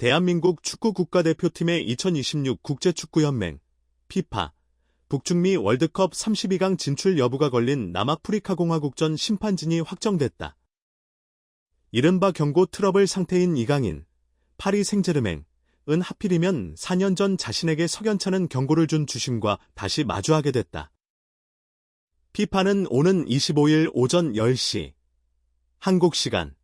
대한민국 축구 국가대표팀의 2026 국제축구연맹 피파 북중미 월드컵 32강 진출 여부가 걸린 남아프리카 공화국전 심판진이 확정됐다. 이른바 경고 트러블 상태인 이강인, 파리 생제르맹은 하필이면 4년 전 자신에게 석연찮은 경고를 준 주심과 다시 마주하게 됐다. 피파는 오는 25일 오전 10시 한국 시간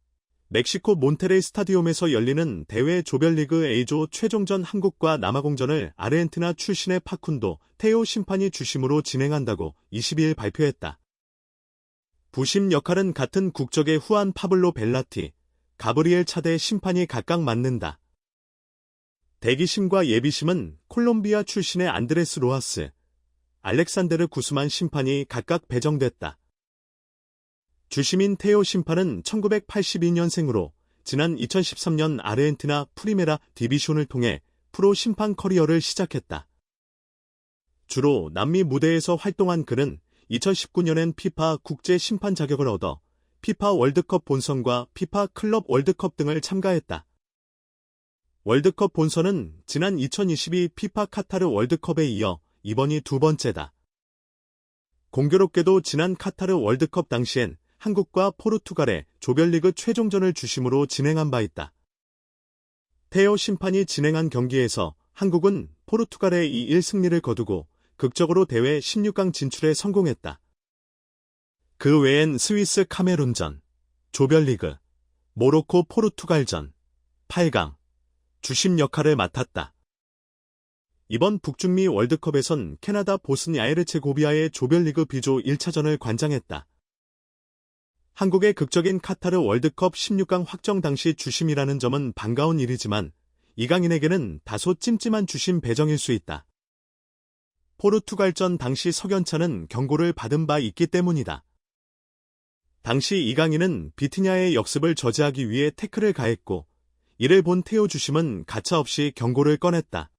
멕시코 몬테레이 스타디움에서 열리는 대회 조별리그 A조 최종전 한국과 남아공전을 아르헨티나 출신의 파쿤도 테오 심판이 주심으로 진행한다고 22일 발표했다. 부심 역할은 같은 국적의 후안 파블로 벨라티, 가브리엘 차데 심판이 각각 맡는다. 대기심과 예비심은 콜롬비아 출신의 안드레스 로하스, 알렉산데르 구스만 심판이 각각 배정됐다. 주심인 테오 심판은 1982년생으로 지난 2013년 아르헨티나 프리메라 디비숑을 통해 프로 심판 커리어를 시작했다. 주로 남미 무대에서 활동한 그는 2019년엔 피파 국제 심판 자격을 얻어 피파 월드컵 본선과 피파 클럽 월드컵 등을 참가했다. 월드컵 본선은 지난 2022 피파 카타르 월드컵에 이어 이번이 두 번째다. 공교롭게도 지난 카타르 월드컵 당시엔 한국과 포르투갈의 조별리그 최종전을 주심으로 진행한 바 있다. 테오 심판이 진행한 경기에서 한국은 포르투갈의 2-1 승리를 거두고 극적으로 대회 16강 진출에 성공했다. 그 외엔 스위스 카메룬전, 조별리그, 모로코 포르투갈전, 8강, 주심 역할을 맡았다. 이번 북중미 월드컵에선 캐나다 보스니아헤르체고비아의 조별리그 B조 1차전을 관장했다. 한국의 극적인 카타르 월드컵 16강 확정 당시 주심이라는 점은 반가운 일이지만 이강인에게는 다소 찜찜한 주심 배정일 수 있다. 포르투갈전 당시 석연찮은 경고를 받은 바 있기 때문이다. 당시 이강인은 비티냐의 역습을 저지하기 위해 태클을 가했고 이를 본 테오 주심은 가차없이 경고를 꺼냈다.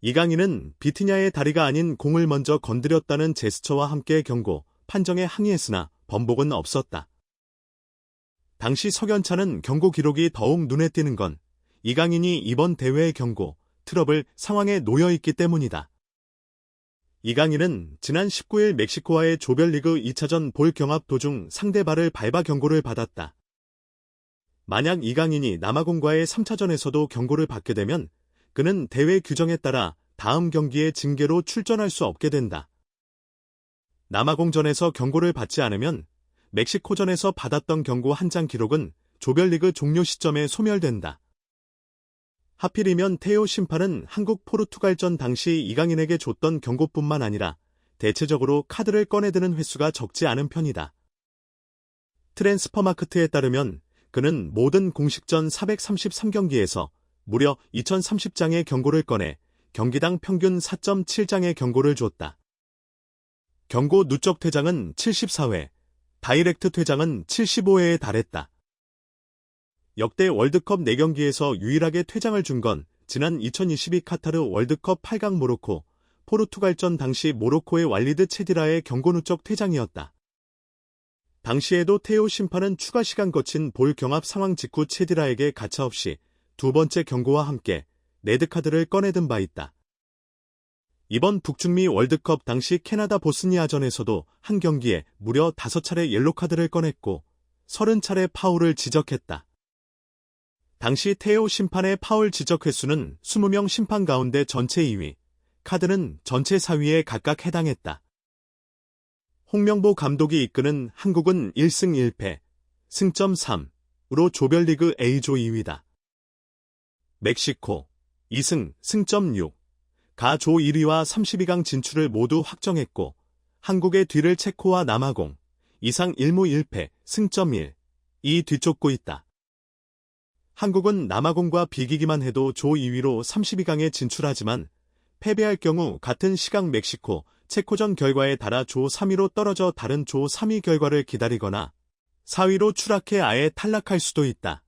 이강인은 비티냐의 다리가 아닌 공을 먼저 건드렸다는 제스처와 함께 경고, 판정에 항의했으나 번복은 없었다. 당시 석연찮은 경고 기록이 더욱 눈에 띄는 건 이강인이 이번 대회의 경고, 트러블 상황에 놓여있기 때문이다. 이강인은 지난 19일 멕시코와의 조별리그 2차전 볼 경합 도중 상대 발을 밟아 경고를 받았다. 만약 이강인이 남아공과의 3차전에서도 경고를 받게 되면 그는 대회 규정에 따라 다음 경기에 징계로 출전할 수 없게 된다. 남아공전에서 경고를 받지 않으면 멕시코전에서 받았던 경고 한 장 기록은 조별리그 종료 시점에 소멸된다. 하필이면 테오 심판은 한국 포르투갈전 당시 이강인에게 줬던 경고뿐만 아니라 대체적으로 카드를 꺼내드는 횟수가 적지 않은 편이다. 트랜스퍼마크트에 따르면 그는 모든 공식전 433경기에서 무려 2030장의 경고를 꺼내 경기당 평균 4.7장의 경고를 줬다. 경고 누적 퇴장은 74회, 다이렉트 퇴장은 75회에 달했다. 역대 월드컵 4경기에서 유일하게 퇴장을 준 건 지난 2022 카타르 월드컵 8강 모로코, 포르투갈전 당시 모로코의 왈리드 체디라의 경고 누적 퇴장이었다. 당시에도 테오 심판은 추가 시간 거친 볼 경합 상황 직후 체디라에게 가차없이 두 번째 경고와 함께 레드카드를 꺼내든 바 있다. 이번 북중미 월드컵 당시 캐나다 보스니아전에서도 한 경기에 무려 5차례 옐로카드를 꺼냈고 30차례 파울을 지적했다. 당시 테오 심판의 파울 지적 횟수는 20명 심판 가운데 전체 2위, 카드는 전체 4위에 각각 해당했다. 홍명보 감독이 이끄는 한국은 1승 1패, 승점 3으로 조별리그 A조 2위다. 멕시코 2승, 승점 6, 가조 1위와 32강 진출을 모두 확정했고 한국의 뒤를 체코와 남아공, 2상 1무 1패, 승점 1이 뒤쫓고 있다. 한국은 남아공과 비기기만 해도 조 2위로 32강에 진출하지만 패배할 경우 같은 시각 멕시코, 체코전 결과에 따라 조 3위로 떨어져 다른 조 3위 결과를 기다리거나 4위로 추락해 아예 탈락할 수도 있다.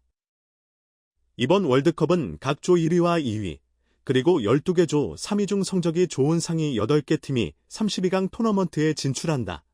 이번 월드컵은 각 조 1위와 2위, 그리고 12개 조 3위 중 성적이 좋은 상위 8개 팀이 32강 토너먼트에 진출한다.